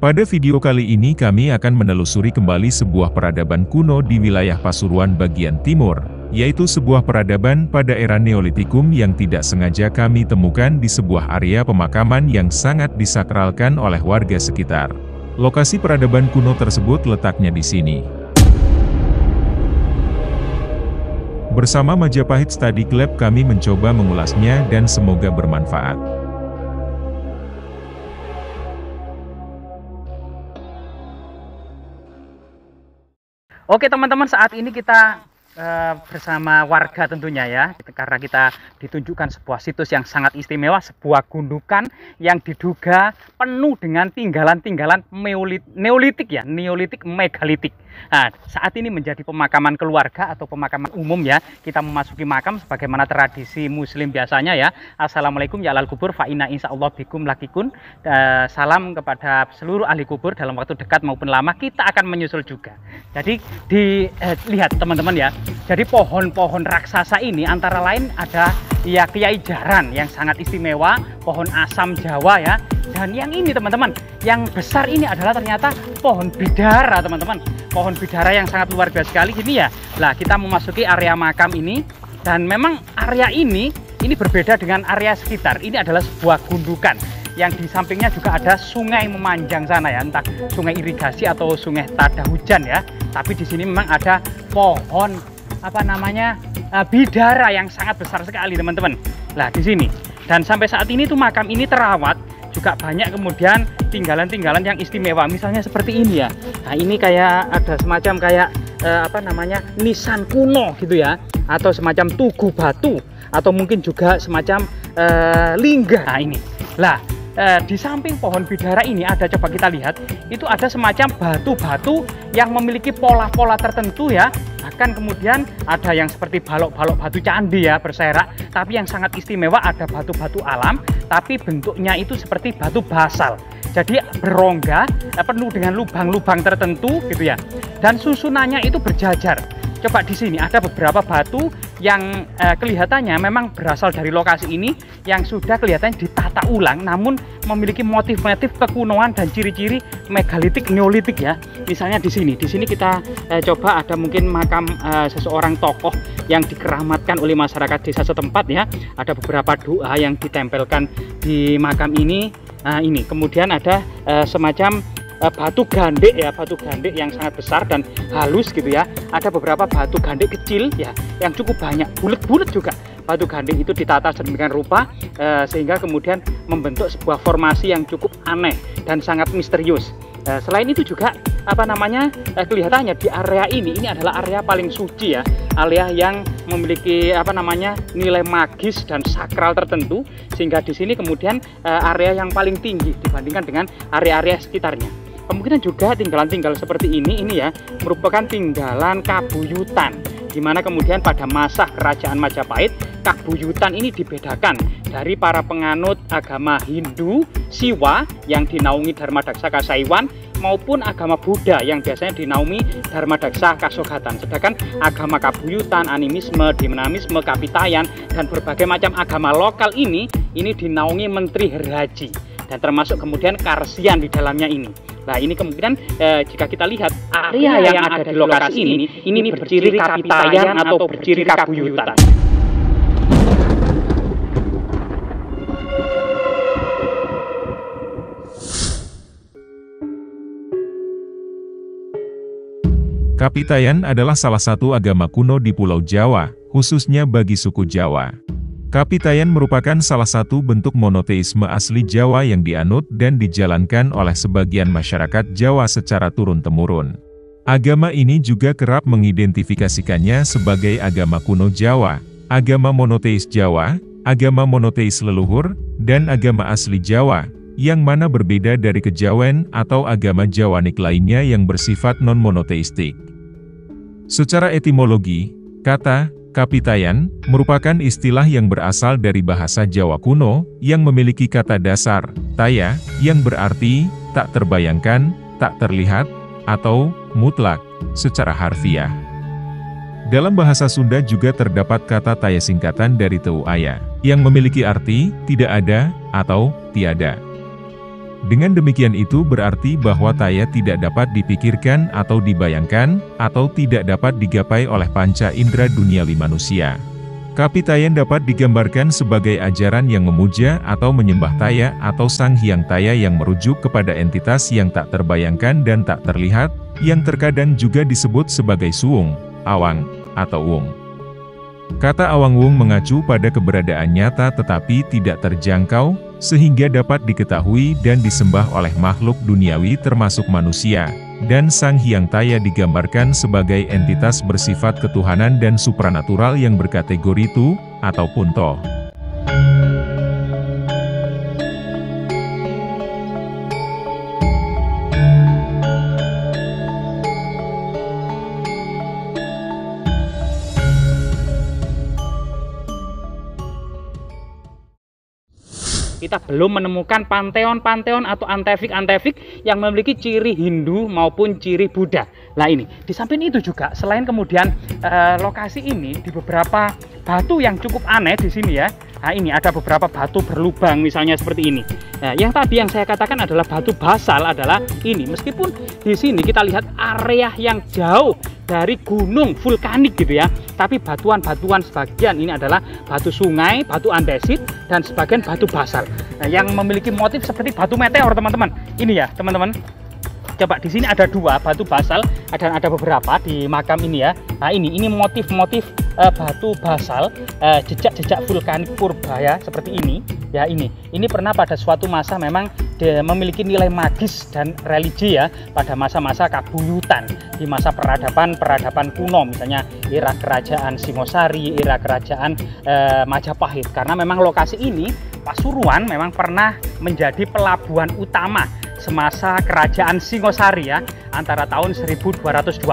Pada video kali ini kami akan menelusuri kembali sebuah peradaban kuno di wilayah Pasuruan bagian timur, yaitu sebuah peradaban pada era Neolitikum yang tidak sengaja kami temukan di sebuah area pemakaman yang sangat disakralkan oleh warga sekitar. Lokasi peradaban kuno tersebut letaknya di sini. Bersama Majapahit Study Club kami mencoba mengulasnya dan semoga bermanfaat. Oke teman-teman, saat ini kita bersama warga tentunya ya, karena kita ditunjukkan sebuah situs yang sangat istimewa, sebuah gundukan yang diduga penuh dengan tinggalan-tinggalan neolitik ya, neolitik megalitik. Nah, saat ini menjadi pemakaman keluarga atau pemakaman umum ya. Kita memasuki makam sebagaimana tradisi muslim biasanya ya. Assalamualaikum ya alal kubur fa inna insyaallah bikum lakikun. Salam kepada seluruh ahli kubur, dalam waktu dekat maupun lama kita akan menyusul juga. Jadi dilihat teman-teman ya. Jadi pohon-pohon raksasa ini antara lain ada ya Kiai Jaran yang sangat istimewa, pohon asam Jawa ya. Dan yang ini teman-teman, yang besar ini adalah ternyata pohon bidara teman-teman. Pohon bidara yang sangat luar biasa sekali ini ya. Nah, kita memasuki area makam ini dan memang area ini berbeda dengan area sekitar. Ini adalah sebuah gundukan yang di sampingnya juga ada sungai memanjang sana ya, entah sungai irigasi atau sungai tada hujan ya. Tapi di sini memang ada pohon bidara yang sangat besar sekali teman-teman. Nah, di sini. Dan sampai saat ini tuh makam ini terawat, juga banyak kemudian tinggalan-tinggalan yang istimewa, misalnya seperti ini ya. Nah, ini kayak ada semacam kayak nisan kuno gitu ya, atau semacam tugu batu, atau mungkin juga semacam lingga. Nah, ini. Lah, di samping pohon bidara ini ada, coba kita lihat, itu ada semacam batu-batu yang memiliki pola-pola tertentu ya. Bahkan kemudian ada yang seperti balok-balok batu candi ya, berserak. Tapi yang sangat istimewa ada batu-batu alam, tapi bentuknya itu seperti batu basal. Jadi berongga, penuh dengan lubang-lubang tertentu gitu ya. Dan susunannya itu berjajar. Coba di sini ada beberapa batu yang kelihatannya memang berasal dari lokasi ini yang sudah kelihatannya ditata ulang, namun memiliki motif-motif kekunoan dan ciri-ciri megalitik neolitik ya. Misalnya di sini kita coba ada mungkin makam seseorang tokoh yang dikeramatkan oleh masyarakat desa setempat ya. Ada beberapa doa yang ditempelkan di makam ini. Nah, ini kemudian ada semacam batu gandek ya, batu gandek yang sangat besar dan halus gitu ya. Ada beberapa batu gandek kecil ya yang cukup banyak, bulat-bulat juga. Batu gandek itu ditata sedemikian rupa sehingga kemudian membentuk sebuah formasi yang cukup aneh dan sangat misterius. Selain itu juga kelihatannya di area ini adalah area paling suci ya, area yang memiliki nilai magis dan sakral tertentu, sehingga di sini kemudian area yang paling tinggi dibandingkan dengan area-area sekitarnya. Kemungkinan juga tinggalan-tinggal seperti ini ya merupakan tinggalan kabuyutan, di mana kemudian pada masa kerajaan Majapahit kabuyutan ini dibedakan dari para penganut agama Hindu Siwa yang dinaungi Dharmadaksa Kasaiwan maupun agama Buddha yang biasanya dinaungi Dharmadaksa Kasogatan. Sedangkan agama kabuyutan, animisme, dinamisme, kapitayan dan berbagai macam agama lokal ini dinaungi Menteri Heraji dan termasuk kemudian Karsian di dalamnya ini. Nah, ini kemungkinan jika kita lihat area yang ada di lokasi ini berciri kapitayan atau berciri kabuyutan. Kapitayan adalah salah satu agama kuno di Pulau Jawa, khususnya bagi suku Jawa. Kapitayan merupakan salah satu bentuk monoteisme asli Jawa yang dianut dan dijalankan oleh sebagian masyarakat Jawa secara turun-temurun. Agama ini juga kerap mengidentifikasikannya sebagai agama kuno Jawa, agama monoteis Jawa, agama monoteis leluhur, dan agama asli Jawa, yang mana berbeda dari kejawen atau agama Jawanik lainnya yang bersifat non-monoteistik. Secara etimologi, kata kapitayan merupakan istilah yang berasal dari bahasa Jawa kuno yang memiliki kata dasar taya yang berarti tak terbayangkan, tak terlihat, atau mutlak secara harfiah. Dalam bahasa Sunda juga terdapat kata taya singkatan dari teu aya yang memiliki arti tidak ada atau tiada. Dengan demikian itu berarti bahwa Taya tidak dapat dipikirkan atau dibayangkan, atau tidak dapat digapai oleh panca indera duniawi manusia. Kapitayan dapat digambarkan sebagai ajaran yang memuja atau menyembah Taya atau Sang Hyang Taya yang merujuk kepada entitas yang tak terbayangkan dan tak terlihat, yang terkadang juga disebut sebagai Suwung, Awang, atau Wung. Kata Awang Wung mengacu pada keberadaan nyata tetapi tidak terjangkau, sehingga dapat diketahui dan disembah oleh makhluk duniawi termasuk manusia, dan Sang Hyang Taya digambarkan sebagai entitas bersifat ketuhanan dan supranatural yang berkategori Tu, ataupun Toh. Kita belum menemukan panteon-panteon atau antefik-antefik yang memiliki ciri Hindu maupun ciri Buddha. Nah ini, di samping itu juga, selain kemudian lokasi ini di beberapa batu yang cukup aneh di sini ya. Nah ini ada beberapa batu berlubang misalnya seperti ini. Nah, yang tadi yang saya katakan adalah batu basal adalah ini. Meskipun di sini kita lihat area yang jauh dari gunung vulkanik gitu ya, tapi batuan-batuan sebagian ini adalah batu sungai, batu andesit, dan sebagian batu basal. Nah, yang memiliki motif seperti batu meteor teman-teman. Ini ya teman-teman. Coba di sini ada dua batu basal, dan ada beberapa di makam ini ya. Nah ini motif-motif batu basal, jejak-jejak vulkanik purba ya, seperti ini. Ya ini pernah pada suatu masa memang memiliki nilai magis dan religi ya, pada masa-masa kabuyutan, di masa peradaban kuno, misalnya era kerajaan Singosari, era kerajaan Majapahit. Karena memang lokasi ini, Pasuruan, memang pernah menjadi pelabuhan utama semasa kerajaan Singosari ya, antara tahun 1222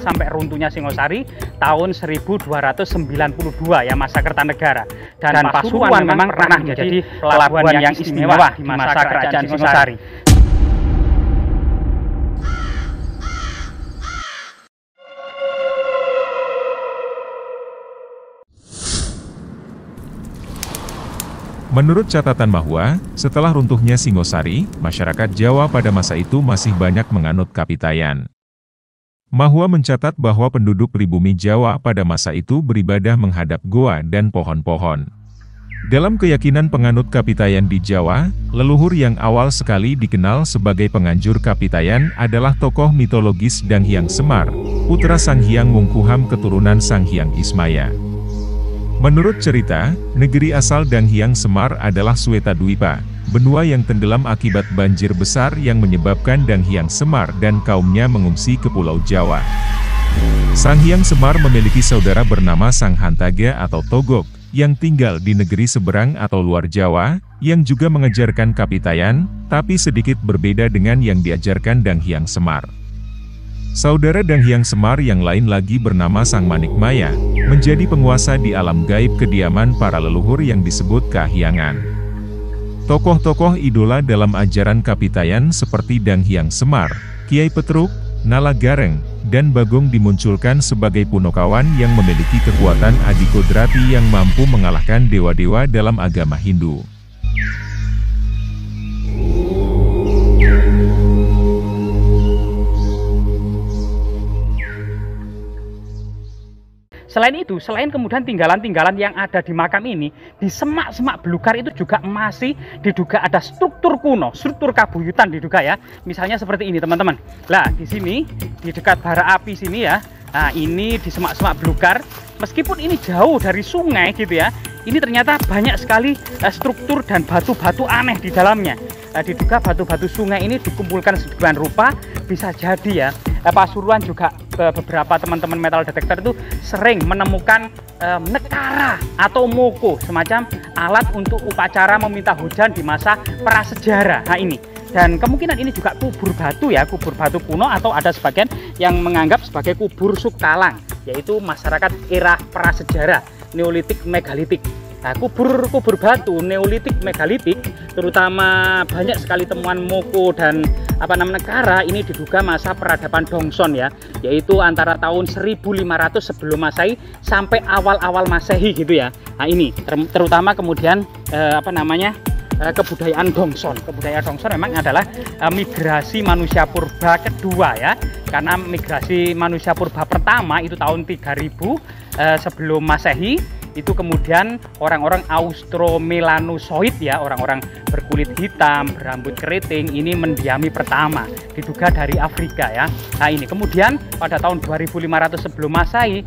sampai runtuhnya Singosari tahun 1292 ya, masa Kertanegara. Dan Pasuruan memang pernah menjadi pelabuhan yang istimewa di masa kerajaan Singosari. Menurut catatan Mahua, setelah runtuhnya Singosari, masyarakat Jawa pada masa itu masih banyak menganut Kapitayan. Mahua mencatat bahwa penduduk pribumi Jawa pada masa itu beribadah menghadap goa dan pohon-pohon. Dalam keyakinan penganut Kapitayan di Jawa, leluhur yang awal sekali dikenal sebagai penganjur Kapitayan adalah tokoh mitologis Dang Hyang Semar, putra Sang Hyang Wungkuham keturunan Sang Hyang Ismaya. Menurut cerita, negeri asal Dang Hyang Semar adalah Swetadwipa, benua yang tenggelam akibat banjir besar yang menyebabkan Dang Hyang Semar dan kaumnya mengungsi ke Pulau Jawa. Sang Hyang Semar memiliki saudara bernama Sang Hantaga atau Togok, yang tinggal di negeri seberang atau luar Jawa, yang juga mengajarkan Kapitayan, tapi sedikit berbeda dengan yang diajarkan Dang Hyang Semar. Saudara Dang Hyang Semar yang lain lagi bernama Sang Manikmaya, menjadi penguasa di alam gaib kediaman para leluhur yang disebut Kahyangan. Tokoh-tokoh idola dalam ajaran Kapitayan seperti Dang Hyang Semar, Kiai Petruk, Nala Gareng, dan Bagong dimunculkan sebagai punokawan yang memiliki kekuatan adikodrati yang mampu mengalahkan dewa-dewa dalam agama Hindu. Selain itu, selain kemudian tinggalan-tinggalan yang ada di makam ini, di semak-semak belukar itu juga masih diduga ada struktur kuno, struktur kabuyutan diduga ya. Misalnya seperti ini teman-teman. Nah, di sini, di dekat bara api sini ya, nah ini di semak-semak belukar, meskipun ini jauh dari sungai gitu ya, ini ternyata banyak sekali struktur dan batu-batu aneh di dalamnya. Diduga batu-batu sungai ini dikumpulkan sedemikian rupa, bisa jadi ya, Pasuruan juga beberapa teman-teman metal detektor itu sering menemukan nekara atau moko, semacam alat untuk upacara meminta hujan di masa prasejarah. Nah ini, dan kemungkinan ini juga kubur batu ya, kubur batu kuno, atau ada sebagian yang menganggap sebagai kubur Suktalang, yaitu masyarakat era prasejarah, Neolitik, Megalitik. Nah, kubur batu Neolitik, Megalitik, terutama banyak sekali temuan moko dan nekara, ini diduga masa peradaban Dongson ya, yaitu antara tahun 1500 sebelum Masehi sampai awal-awal Masehi gitu ya. Nah ini terutama kemudian kebudayaan Dongson. Kebudayaan Dongson memang adalah migrasi manusia purba kedua ya. Karena migrasi manusia purba pertama itu tahun 3000 sebelum Masehi. Itu kemudian orang-orang Austromelanozoid ya, orang-orang berkulit hitam, berambut keriting, ini mendiami pertama, diduga dari Afrika ya. Nah ini kemudian pada tahun 2500 sebelum Masehi,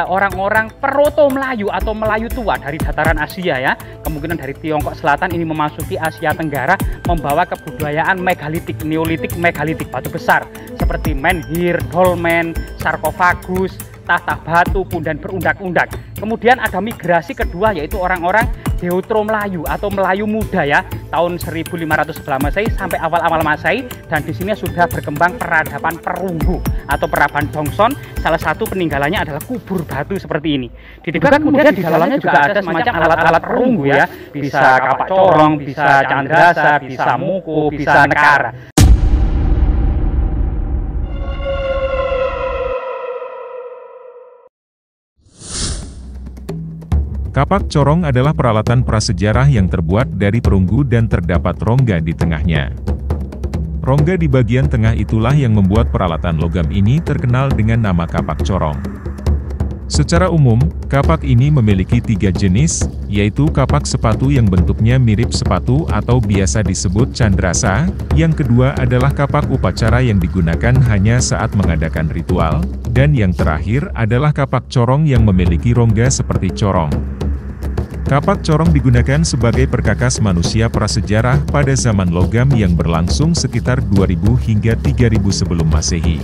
orang-orang Proto Melayu atau Melayu tua dari dataran Asia ya, kemungkinan dari Tiongkok Selatan ini memasuki Asia Tenggara, membawa kebudayaan megalitik, neolitik, megalitik, batu besar seperti menhir, dolmen, sarkofagus, tahta batu, pundan berundak-undak. Kemudian ada migrasi kedua yaitu orang-orang Deutero Melayu atau Melayu muda ya, tahun 1500 sebelum Masehi sampai awal-awal Masehi, dan di sini sudah berkembang peradaban perunggu atau peradaban Dongson. Salah satu peninggalannya adalah kubur batu seperti ini. Diduga kemudian di dalamnya juga ada semacam alat-alat perunggu ya, bisa kapak corong, bisa candrasa, bisa muku, bisa nekara. Kapak corong adalah peralatan prasejarah yang terbuat dari perunggu dan terdapat rongga di tengahnya. Rongga di bagian tengah itulah yang membuat peralatan logam ini terkenal dengan nama kapak corong. Secara umum, kapak ini memiliki 3 jenis, yaitu kapak sepatu yang bentuknya mirip sepatu atau biasa disebut candrasa, yang kedua adalah kapak upacara yang digunakan hanya saat mengadakan ritual, dan yang terakhir adalah kapak corong yang memiliki rongga seperti corong. Kapak corong digunakan sebagai perkakas manusia prasejarah pada zaman logam yang berlangsung sekitar 2000 hingga 3000 sebelum Masehi.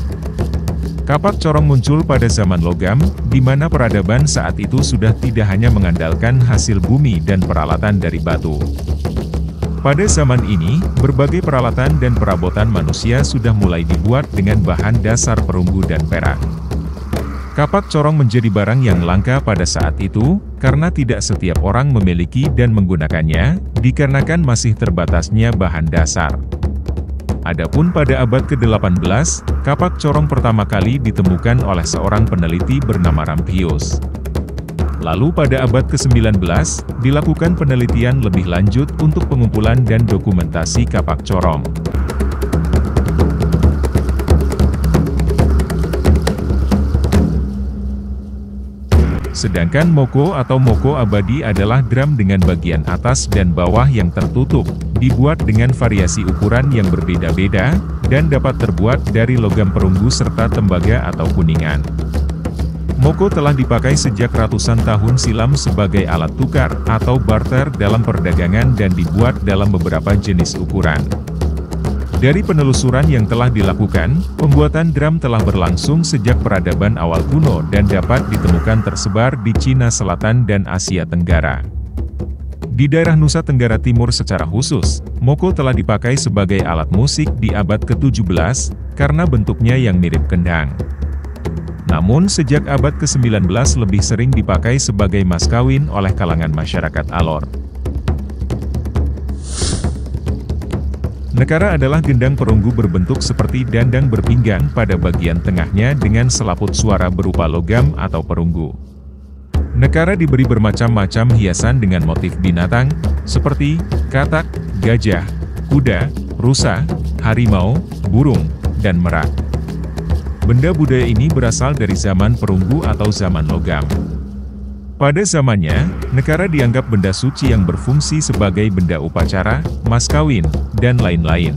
Kapak corong muncul pada zaman logam, di mana peradaban saat itu sudah tidak hanya mengandalkan hasil bumi dan peralatan dari batu. Pada zaman ini, berbagai peralatan dan perabotan manusia sudah mulai dibuat dengan bahan dasar perunggu dan perak. Kapak corong menjadi barang yang langka pada saat itu, karena tidak setiap orang memiliki dan menggunakannya, dikarenakan masih terbatasnya bahan dasar. Adapun pada abad ke-18, kapak corong pertama kali ditemukan oleh seorang peneliti bernama Rampius. Lalu pada abad ke-19, dilakukan penelitian lebih lanjut untuk pengumpulan dan dokumentasi kapak corong. Sedangkan moko atau moko abadi adalah drum dengan bagian atas dan bawah yang tertutup, dibuat dengan variasi ukuran yang berbeda-beda, dan dapat terbuat dari logam perunggu serta tembaga atau kuningan. Moko telah dipakai sejak ratusan tahun silam sebagai alat tukar atau barter dalam perdagangan dan dibuat dalam beberapa jenis ukuran. Dari penelusuran yang telah dilakukan, pembuatan drum telah berlangsung sejak peradaban awal kuno dan dapat ditemukan tersebar di Cina Selatan dan Asia Tenggara. Di daerah Nusa Tenggara Timur secara khusus, moko telah dipakai sebagai alat musik di abad ke-17, karena bentuknya yang mirip kendang. Namun sejak abad ke-19 lebih sering dipakai sebagai mas kawin oleh kalangan masyarakat Alor. Nekara adalah gendang perunggu berbentuk seperti dandang berpinggang pada bagian tengahnya dengan selaput suara berupa logam atau perunggu. Nekara diberi bermacam-macam hiasan dengan motif binatang, seperti katak, gajah, kuda, rusa, harimau, burung, dan merak. Benda budaya ini berasal dari zaman perunggu atau zaman logam. Pada zamannya, nekara dianggap benda suci yang berfungsi sebagai benda upacara, mas kawin, dan lain-lain.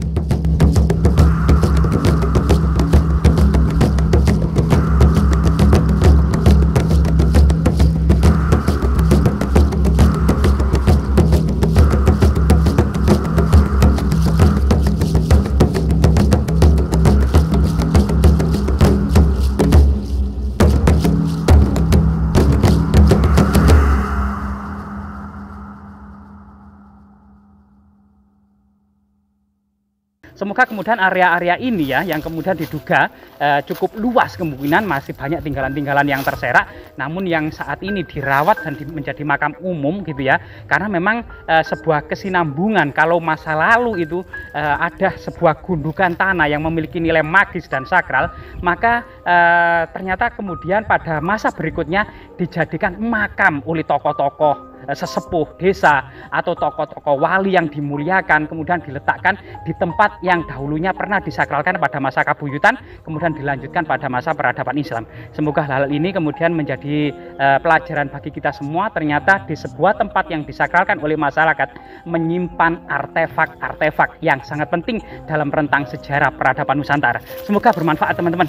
Semoga kemudian area-area ini ya, yang kemudian diduga cukup luas, kemungkinan masih banyak tinggalan-tinggalan yang terserak, namun yang saat ini dirawat dan menjadi makam umum gitu ya, karena memang sebuah kesinambungan. Kalau masa lalu itu ada sebuah gundukan tanah yang memiliki nilai magis dan sakral, maka ternyata kemudian pada masa berikutnya dijadikan makam oleh tokoh-tokoh sesepuh desa atau tokoh-tokoh wali yang dimuliakan, kemudian diletakkan di tempat yang dahulunya pernah disakralkan pada masa kabuyutan, kemudian dilanjutkan pada masa peradaban Islam. Semoga hal ini kemudian menjadi pelajaran bagi kita semua. Ternyata di sebuah tempat yang disakralkan oleh masyarakat menyimpan artefak-artefak yang sangat penting dalam rentang sejarah peradaban Nusantara. Semoga bermanfaat teman-teman.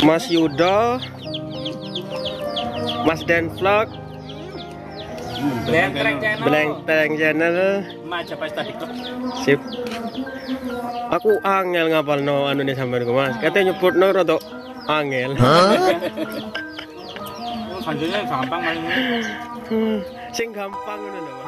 Mas Yudo, Mas Den Vlog, Blengtreng Channel, sip. Aku angel ngapal no anu nih sampean ku Mas. Katanya nyebut no roto angel. Kanjengnya gampang maling. Sing gampang ngono lho.